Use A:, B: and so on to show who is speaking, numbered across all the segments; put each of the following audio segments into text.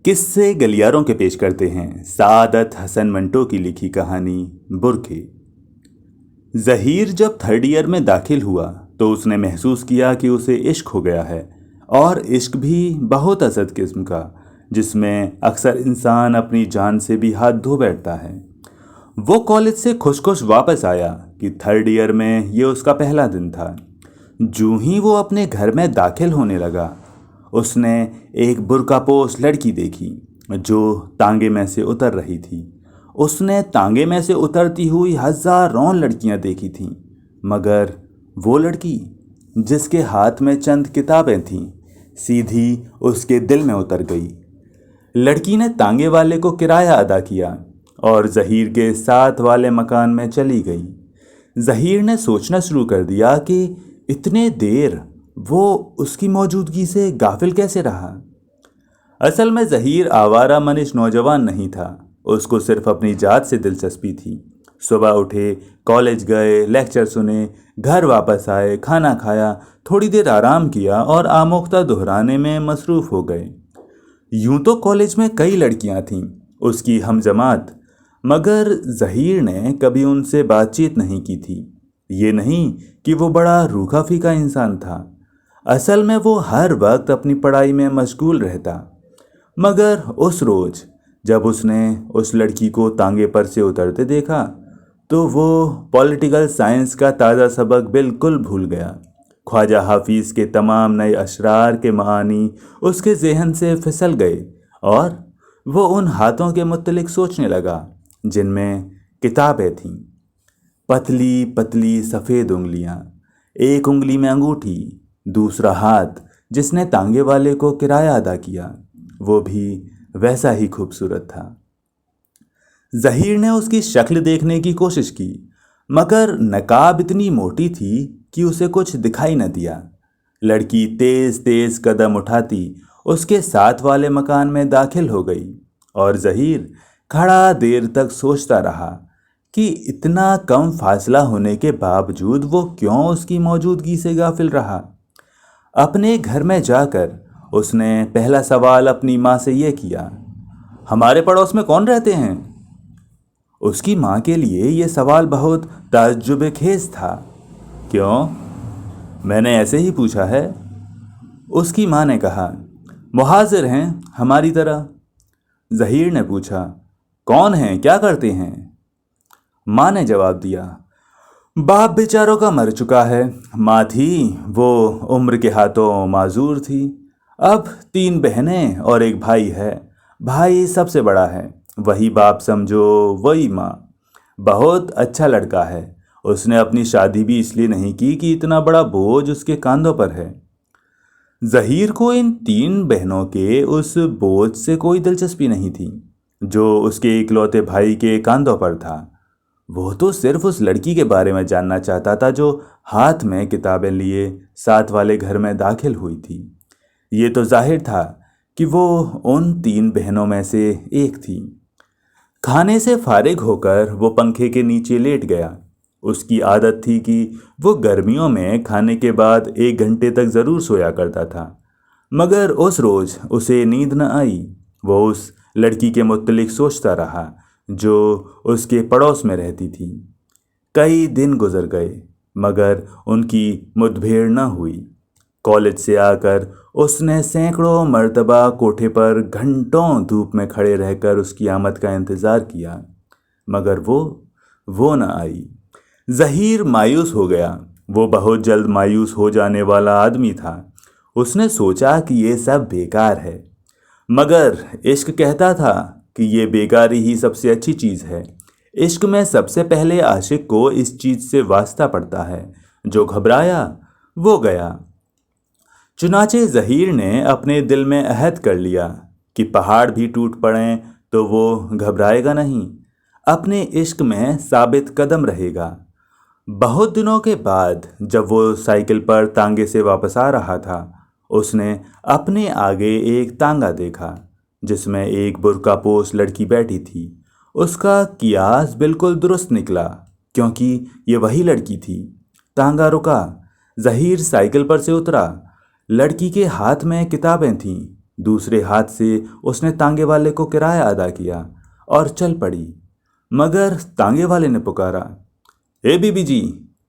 A: किस्से गलियारों के पेश करते हैं सादत हसन मंटो की लिखी कहानी बुरखे। ज़हीर जब थर्ड ईयर में दाखिल हुआ तो उसने महसूस किया कि उसे इश्क हो गया है, और इश्क भी बहुत असद किस्म का, जिसमें अक्सर इंसान अपनी जान से भी हाथ धो बैठता है। वो कॉलेज से खुश खुश वापस आया कि थर्ड ईयर में ये उसका पहला दिन था। जूं ही वो अपने घर में दाखिल होने लगा, उसने एक बुर्कापोश लड़की देखी जो तांगे में से उतर रही थी। उसने तांगे में से उतरती हुई हजारों लड़कियां देखी थीं, मगर वो लड़की जिसके हाथ में चंद किताबें थीं सीधी उसके दिल में उतर गई। लड़की ने तांगे वाले को किराया अदा किया और ज़हीर के साथ वाले मकान में चली गई। ज़हीर ने सोचना शुरू कर दिया कि इतने देर वो उसकी मौजूदगी से गाफिल कैसे रहा। असल में ज़हीर आवारा मनिश नौजवान नहीं था, उसको सिर्फ अपनी जात से दिलचस्पी थी। सुबह उठे, कॉलेज गए, लेक्चर सुने, घर वापस आए, खाना खाया, थोड़ी देर आराम किया और आमोख्ता दोहराने में मसरूफ़ हो गए। यूं तो कॉलेज में कई लड़कियां थीं उसकी हमजमात, मगर ज़हीर ने कभी उनसे बातचीत नहीं की थी। ये नहीं कि वो बड़ा रूखा फीका इंसान था, असल में वो हर वक्त अपनी पढ़ाई में मशगूल रहता। मगर उस रोज़ जब उसने उस लड़की को तांगे पर से उतरते देखा तो वो पॉलिटिकल साइंस का ताज़ा सबक बिल्कुल भूल गया। ख्वाजा हाफिज़ के तमाम नए अशरार के मानी उसके जहन से फिसल गए और वो उन हाथों के मुतल्लिक सोचने लगा जिनमें किताबें थीं। पतली पतली सफ़ेद उंगलियां, एक उंगली में अंगूठी, दूसरा हाथ जिसने तांगे वाले को किराया अदा किया वो भी वैसा ही खूबसूरत था। ज़हीर ने उसकी शक्ल देखने की कोशिश की, मगर नकाब इतनी मोटी थी कि उसे कुछ दिखाई न दिया। लड़की तेज तेज कदम उठाती उसके साथ वाले मकान में दाखिल हो गई और ज़हीर खड़ा देर तक सोचता रहा कि इतना कम फासला होने के बावजूद वो क्यों उसकी मौजूदगी से गाफिल रहा। अपने घर में जाकर उसने पहला सवाल अपनी माँ से ये किया, हमारे पड़ोस में कौन रहते हैं? उसकी माँ के लिए ये सवाल बहुत ताज्जुब-ए-खेज़ था। क्यों? मैंने ऐसे ही पूछा है। उसकी माँ ने कहा, मुहाजिर हैं हमारी तरह। ज़हीर ने पूछा, कौन हैं, क्या करते हैं? माँ ने जवाब दिया, बाप बेचारों का मर चुका है, माँ थी वो उम्र के हाथों माजूर थी। अब 3 बहनें और एक भाई है, भाई सबसे बड़ा है, वही बाप समझो वही माँ। बहुत अच्छा लड़का है, उसने अपनी शादी भी इसलिए नहीं की कि इतना बड़ा बोझ उसके कंधों पर है। ज़हीर को इन 3 बहनों के उस बोझ से कोई दिलचस्पी नहीं थी जो उसके इकलौते भाई के कंधों पर था। वो तो सिर्फ उस लड़की के बारे में जानना चाहता था जो हाथ में किताबें लिए साथ वाले घर में दाखिल हुई थी। ये तो जाहिर था कि वो उन 3 बहनों में से एक थी। खाने से फारिग होकर वो पंखे के नीचे लेट गया। उसकी आदत थी कि वो गर्मियों में खाने के बाद 1 घंटे तक ज़रूर सोया करता था, मगर उस रोज़ उसे नींद न आई। वो उस लड़की के मुत्तलिक सोचता रहा जो उसके पड़ोस में रहती थी। कई दिन गुजर गए, मगर उनकी मुठभेड़ न हुई। कॉलेज से आकर उसने सैकड़ों मर्तबा कोठे पर घंटों धूप में खड़े रहकर उसकी आमद का इंतज़ार किया, मगर वो न आई। ज़हीर मायूस हो गया। वो बहुत जल्द मायूस हो जाने वाला आदमी था। उसने सोचा कि ये सब बेकार है, मगर इश्क कहता था कि ये बेकारी ही सबसे अच्छी चीज़ है। इश्क में सबसे पहले आशिक को इस चीज़ से वास्ता पड़ता है। जो घबराया वो गया। चुनाचे ज़हीर ने अपने दिल में अहद कर लिया कि पहाड़ भी टूट पड़ें तो वो घबराएगा नहीं, अपने इश्क में साबित कदम रहेगा। बहुत दिनों के बाद जब वो साइकिल पर तांगे से वापस आ रहा था, उसने अपने आगे एक तांगा देखा जिसमें एक बुर्कापोश लड़की बैठी थी। उसका कियास बिल्कुल दुरुस्त निकला क्योंकि ये वही लड़की थी। तांगा रुका। ज़हीर साइकिल पर से उतरा। लड़की के हाथ में किताबें थीं, दूसरे हाथ से उसने तांगे वाले को किराया अदा किया और चल पड़ी। मगर तांगे वाले ने पुकारा, ए बीबी जी,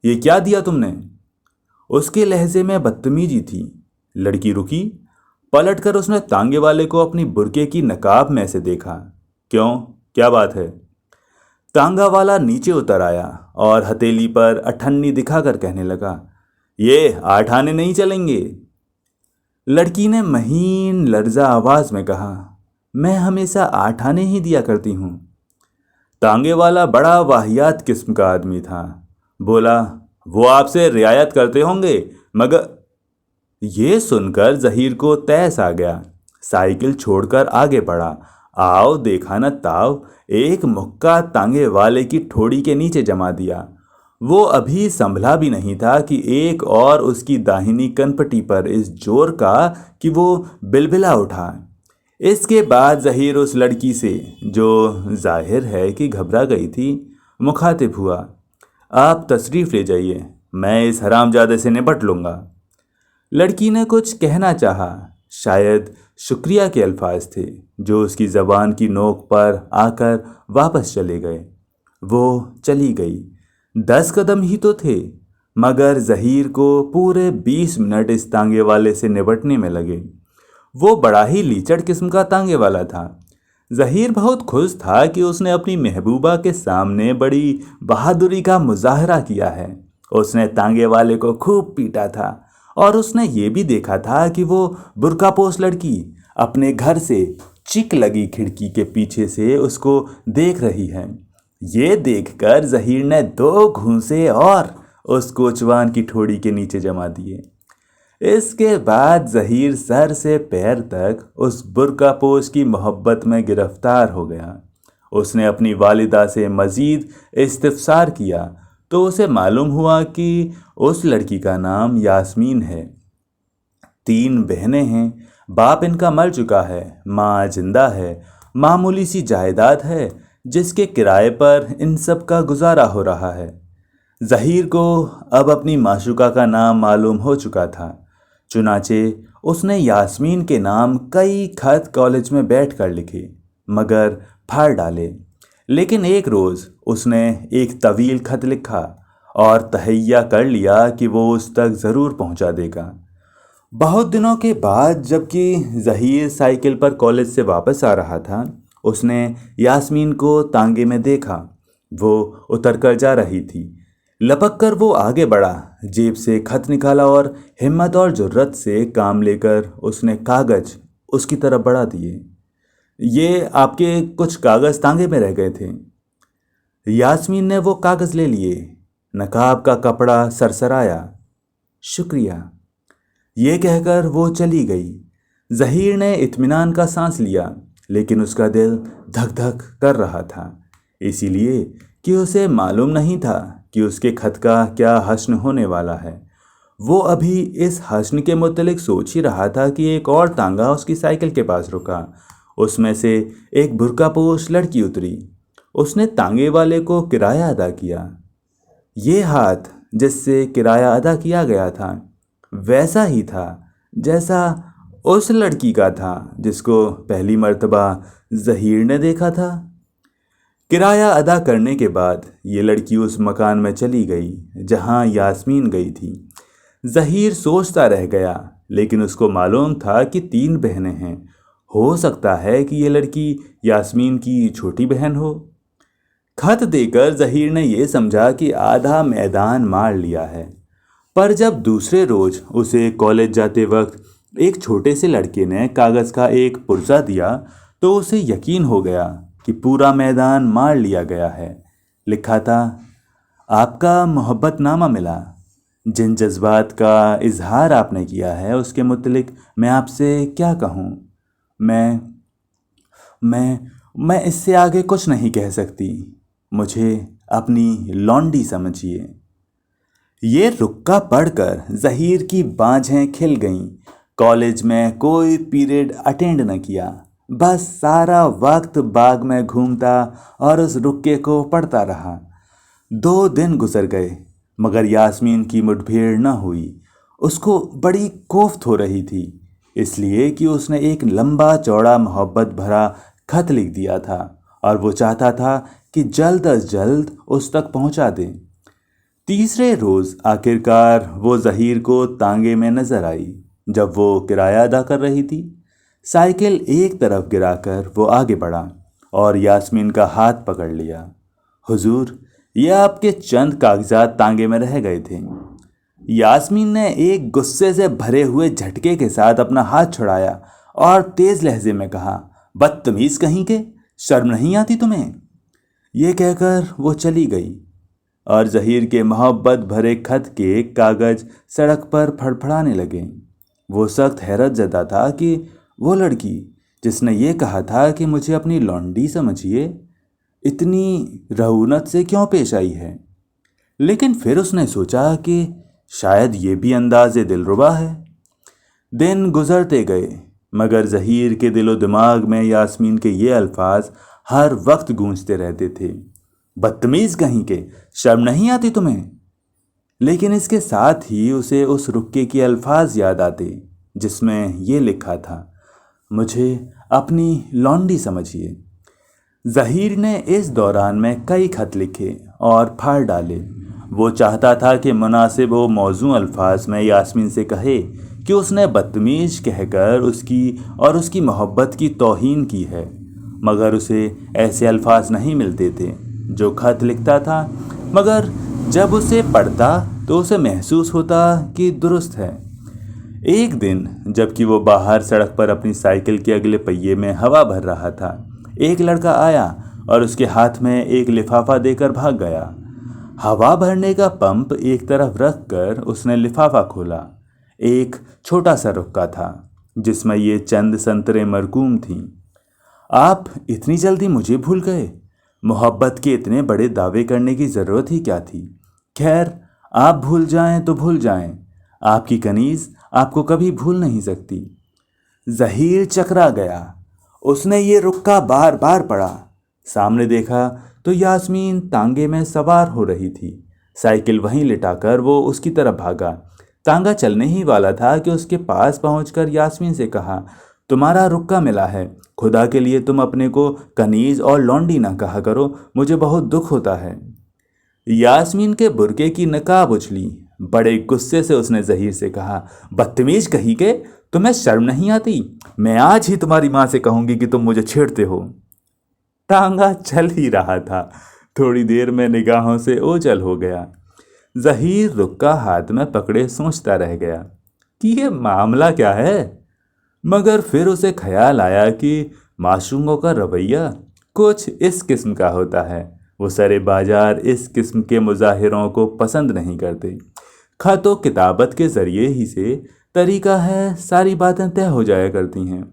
A: ये क्या दिया तुमने? उसके लहजे में बदतमीजी थी। लड़की रुकी। पलटकर उसने तांगे वाले को अपनी बुर्के की नकाब में से देखा। क्यों, क्या बात है? तांगा वाला नीचे उतर आया और हथेली पर अठन्नी दिखाकर कहने लगा, ये 8 आने नहीं चलेंगे। लड़की ने महीन लर्जा आवाज में कहा, मैं हमेशा 8 आने ही दिया करती हूं। तांगे वाला बड़ा वाहियात किस्म का आदमी था। बोला, वो आपसे रियायत करते होंगे, मगर। ये सुनकर जहीर को तैस आ गया। साइकिल छोड़कर आगे बढ़ा। आओ देखा न ताव, एक मुक्का तांगे वाले की ठोड़ी के नीचे जमा दिया। वो अभी संभला भी नहीं था कि एक और उसकी दाहिनी कनपटी पर इस जोर का कि वो बिलबिला उठा। इसके बाद जहीर उस लड़की से, जो जाहिर है कि घबरा गई थी, मुखातिब हुआ, आप तशरीफ़ ले जाइए, मैं इस हरामजादे से निपट लूँगा। लड़की ने कुछ कहना चाहा, शायद शुक्रिया के अल्फाज थे जो उसकी ज़बान की नोक पर आकर वापस चले गए। वो चली गई। 10 कदम ही तो थे, मगर जहीर को पूरे 20 मिनट इस तांगे वाले से निपटने में लगे। वो बड़ा ही लीचड़ किस्म का तांगे वाला था। जहीर बहुत खुश था कि उसने अपनी महबूबा के सामने बड़ी बहादुरी का मुजाहरा किया है। उसने तांगे वाले को खूब पीटा था और उसने ये भी देखा था कि वो बुर्कापोश लड़की अपने घर से चिक लगी खिड़की के पीछे से उसको देख रही है। ये देखकर जहीर ने 2 घूंसे और उस कोचवान की ठोड़ी के नीचे जमा दिए। इसके बाद जहीर सर से पैर तक उस बुर्कापोश की मोहब्बत में गिरफ्तार हो गया। उसने अपनी वालिदा से मज़ीद इस्तिफसार किया तो उसे मालूम हुआ कि उस लड़की का नाम यास्मीन है। 3 बहनें हैं, बाप इनका मर चुका है, माँ जिंदा है, मामूली सी जायदाद है जिसके किराए पर इन सब का गुजारा हो रहा है। जहीर को अब अपनी माशूका का नाम मालूम हो चुका था। चुनाचे उसने यास्मीन के नाम कई खत कॉलेज में बैठकर लिखे, मगर फाड़ डाले। लेकिन एक रोज़ उसने एक तवील खत लिखा और तहैया कर लिया कि वो उस तक ज़रूर पहुंचा देगा। बहुत दिनों के बाद जबकि जहीर साइकिल पर कॉलेज से वापस आ रहा था, उसने यास्मीन को तांगे में देखा। वो उतर कर जा रही थी। लपक कर वो आगे बढ़ा, जेब से खत निकाला और हिम्मत और जुर्रत से काम लेकर उसने कागज उसकी तरफ बढ़ा दिए। ये आपके कुछ कागज तांगे में रह गए थे। यास्मीन ने वो कागज ले लिए। नकाब का कपड़ा सरसराया। शुक्रिया, ये कहकर वो चली गई। जहीर ने इत्मीनान का सांस लिया, लेकिन उसका दिल धक धक कर रहा था, इसीलिए कि उसे मालूम नहीं था कि उसके खत का क्या हश्न होने वाला है। वो अभी इस हश्न के मुतलिक सोच ही रहा था कि एक और तांगा उसकी साइकिल के पास रुका। उसमें से एक बुर्कापोश लड़की उतरी। उसने तांगे वाले को किराया अदा किया। ये हाथ जिससे किराया अदा किया गया था वैसा ही था जैसा उस लड़की का था जिसको पहली मर्तबा जहीर ने देखा था। किराया अदा करने के बाद ये लड़की उस मकान में चली गई जहां यास्मीन गई थी। जहीर सोचता रह गया, लेकिन उसको मालूम था कि 3 बहनें हैं। हो सकता है कि ये लड़की यास्मीन की छोटी बहन हो। खत देकर जहीर ने यह समझा कि आधा मैदान मार लिया है। पर जब दूसरे रोज उसे कॉलेज जाते वक्त एक छोटे से लड़के ने कागज़ का एक पुर्जा दिया तो उसे यकीन हो गया कि पूरा मैदान मार लिया गया है। लिखा था, आपका मोहब्बतनामा मिला। जिन जज्बात का इजहार आपने किया है उसके मुतलिक मैं आपसे क्या कहूँ। मैं इससे आगे कुछ नहीं कह सकती। मुझे अपनी लौंडी समझिए। ये रुक्का पढ़कर जहीर की बाँझें खिल गईं। कॉलेज में कोई पीरियड अटेंड न किया, बस सारा वक्त बाग में घूमता और उस रुक्के को पढ़ता रहा। 2 दिन गुजर गए, मगर यास्मीन की मुठभेड़ न हुई। उसको बड़ी कोफ्त हो रही थी। इसलिए कि उसने एक लंबा चौड़ा मोहब्बत भरा खत लिख दिया था और वो चाहता था कि जल्द अज जल्द उस तक पहुंचा दे। तीसरे रोज आखिरकार वो जहीर को तांगे में नजर आई जब वो किराया अदा कर रही थी। साइकिल एक तरफ गिराकर वो आगे बढ़ा और यास्मीन का हाथ पकड़ लिया। हुजूर, ये आपके चंद कागजात तांगे में रह गए थे। यास्मीन ने एक गुस्से से भरे हुए झटके के साथ अपना हाथ छुड़ाया और तेज लहजे में कहा, बदतमीज कहीं के, शर्म नहीं आती तुम्हें? ये कहकर वो चली गई और जहीर के मोहब्बत भरे खत के कागज सड़क पर फड़फड़ाने लगे। वो सख्त हैरत जता था कि वो लड़की जिसने ये कहा था कि मुझे अपनी लौंडी समझिए, इतनी रऊनत से क्यों पेश आई है। लेकिन फिर उसने सोचा कि शायद ये भी अंदाज़े दिलरुबा है। दिन गुजरते गए मगर जहीर के दिलो दिमाग में यास्मीन के ये अल्फाज हर वक्त गूंजते रहते थे, बदतमीज कहीं के, शर्म नहीं आती तुम्हें? लेकिन इसके साथ ही उसे उस रुक्के के अल्फाज याद आते जिसमें ये लिखा था, मुझे अपनी लौंडी समझिए। जहीर ने इस दौरान में कई खत लिखे और फाड़ डाले। वो चाहता था कि मुनासिब व मौजू अल्फाज में यास्मीन से कहे कि उसने बदतमीज कहकर उसकी मोहब्बत की तौहीन की है, मगर उसे ऐसे अल्फाज नहीं मिलते थे जो खत लिखता था। मगर जब उसे पढ़ता तो उसे महसूस होता कि दुरुस्त है। एक दिन जबकि वो बाहर सड़क पर अपनी साइकिल के अगले पहिए में हवा भर रहा था, एक लड़का आया और उसके हाथ में एक लिफाफा देकर भाग गया। हवा भरने का पंप एक तरफ रखकर उसने लिफाफा खोला। एक छोटा सा रुक्का था जिसमें ये चंद संतरे मरकूम थीं। आप इतनी जल्दी मुझे भूल गए? मोहब्बत के इतने बड़े दावे करने की ज़रूरत ही क्या थी? खैर, आप भूल जाएं तो भूल जाएं, आपकी कनीज़ आपको कभी भूल नहीं सकती। जहीर चकरा गया। उसने ये रुक्का बार बार पढ़ा। सामने देखा तो यास्मीन तांगे में सवार हो रही थी। साइकिल वहीं लिटाकर वो उसकी तरफ भागा। तांगा चलने ही वाला था कि उसके पास पहुंचकर यास्मीन से कहा, तुम्हारा रुक्का मिला है, खुदा के लिए तुम अपने को कनीज और लौंडी ना कहा करो, मुझे बहुत दुख होता है। यास्मीन के बुरके की नकाब उछली। बड़े गुस्से से उसने जहीर से कहा, बदतमीज कहीं के, तुम्हें शर्म नहीं आती? मैं आज ही तुम्हारी माँ से कहूंगी कि तुम मुझे छेड़ते हो। तांगा चल ही रहा था, थोड़ी देर में निगाहों से ओझल हो गया। जहीर रुक्का हाथ में पकड़े सोचता रह गया कि यह मामला क्या है। मगर फिर उसे ख्याल आया कि मासूमों का रवैया कुछ इस किस्म का होता है। वो सरे बाजार इस किस्म के मुजाहिरों को पसंद नहीं करते। खतो किताबत के जरिए ही से तरीका है, सारी बातें तय हो जाया करती हैं।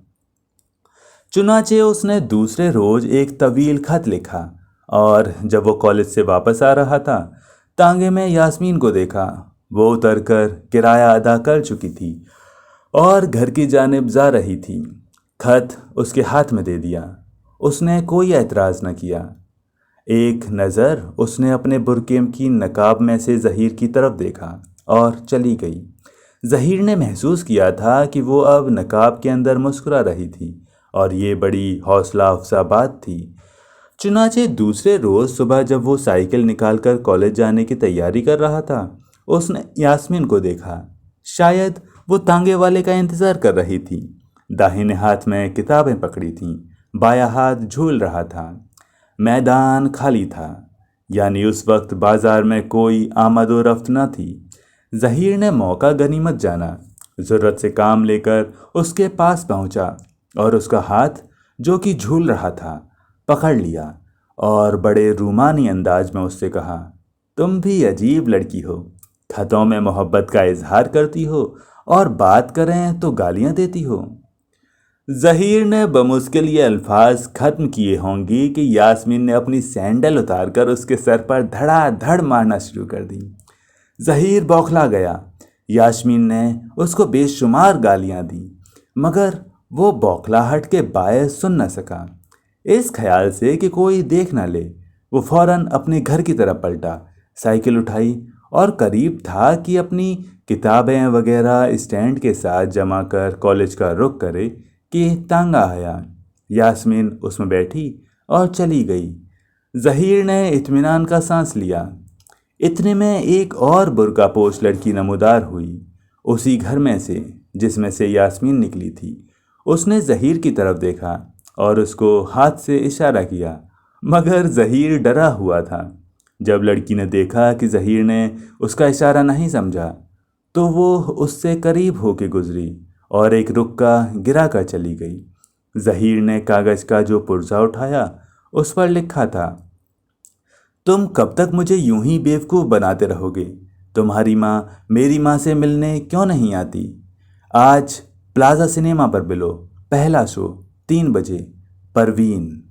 A: चुनाचे उसने दूसरे रोज एक तवील खत लिखा और जब वो कॉलेज से वापस आ रहा था, तांगे में यास्मीन को देखा। वो उतरकर किराया अदा कर चुकी थी और घर की जानिब जा रही थी। खत उसके हाथ में दे दिया। उसने कोई एतराज़ न किया। एक नज़र उसने अपने बुरके की नकाब में से जहीर की तरफ देखा और चली गई। जहीर ने महसूस किया था कि वो अब नकाब के अंदर मुस्कुरा रही थी और ये बड़ी हौसला अफजा बात थी। चुनाचे दूसरे रोज़ सुबह जब वो साइकिल निकालकर कॉलेज जाने की तैयारी कर रहा था, उसने यास्मीन को देखा। शायद वो तांगे वाले का इंतज़ार कर रही थी। दाहिने हाथ में किताबें पकड़ी थीं, बायां हाथ झूल रहा था। मैदान खाली था, यानी उस वक्त बाजार में कोई आमदो रफ्त न थी। जहीर ने मौका गनीमत जाना, ज़रूरत से काम लेकर उसके पास पहुंचा और उसका हाथ जो कि झूल रहा था पकड़ लिया और बड़े रूमानी अंदाज में उससे कहा, तुम भी अजीब लड़की हो, खतों में मोहब्बत का इजहार करती हो और बात करें तो गालियां देती हो। जहीर ने बमुश्किल ये अल्फाज खत्म किए होंगी कि यास्मीन ने अपनी सैंडल उतारकर उसके सर पर धड़ाधड़ मारना शुरू कर दी। जहीर बौखला गया। यास्मीन ने उसको बेशुमार गालियां दी, मगर वो बौखलाहट के बायस सुन न सका। इस ख्याल से कि कोई देख न ले, वो फौरन अपने घर की तरफ पलटा, साइकिल उठाई और करीब था कि अपनी किताबें वगैरह स्टैंड के साथ जमा कर कॉलेज का रुख करे कि तांगा आया। यास्मीन उसमें बैठी और चली गई। जहीर ने इत्मीनान का सांस लिया। इतने में एक और बुर्कापोश लड़की नमूदार हुई, उसी घर में से जिसमें से यास्मीन निकली थी। उसने जहीर की तरफ देखा और उसको हाथ से इशारा किया, मगर जहीर डरा हुआ था। जब लड़की ने देखा कि जहीर ने उसका इशारा नहीं समझा, तो वो उससे करीब होके गुजरी और एक रुक्का गिरा कर चली गई। जहीर ने कागज का जो पुर्जा उठाया, उस पर लिखा था, तुम कब तक मुझे यूं ही बेवकूफ़ बनाते रहोगे? तुम्हारी माँ मेरी माँ से मिलने क्यों नहीं आती? आज प्लाजा सिनेमा पर मिलो, पहला शो 3 बजे। परवीन।